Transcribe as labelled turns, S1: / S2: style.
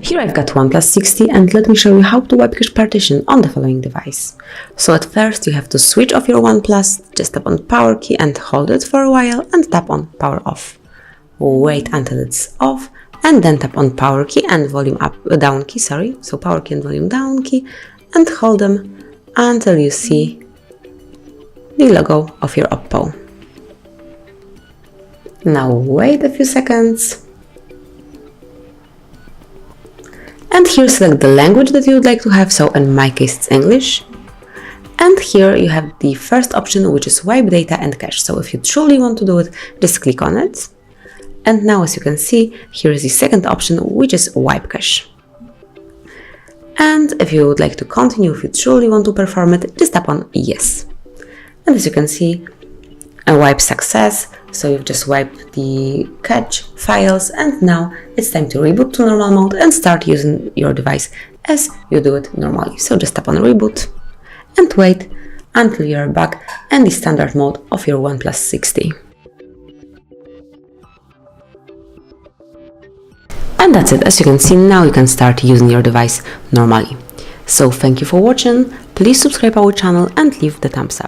S1: Here I've got OnePlus 60 and let me show you how to wipe cache partition on the following device. So at first you have to switch off your OnePlus, just tap on power key and hold it for a while and tap on power off. Wait until it's off and then tap on power key and volume down key, so power key and volume down key, and hold them until you see the logo of your Oppo. Now wait a few seconds. And here select the language that you would like to have, so in my case it's English. And here you have the first option, which is wipe data and cache. So if you truly want to do it, just click on it. And now as you can see, here is the second option, which is wipe cache. And if you would like to continue, if you truly want to perform it, just tap on yes. And as you can see, a wipe success. So you've just wiped the cache files and now it's time to reboot to normal mode and start using your device as you do it normally. So just tap on reboot and wait until you're back in the standard mode of your OnePlus 60. And that's it. As you can see, now you can start using your device normally. So thank you for watching, please subscribe our channel and leave the thumbs up.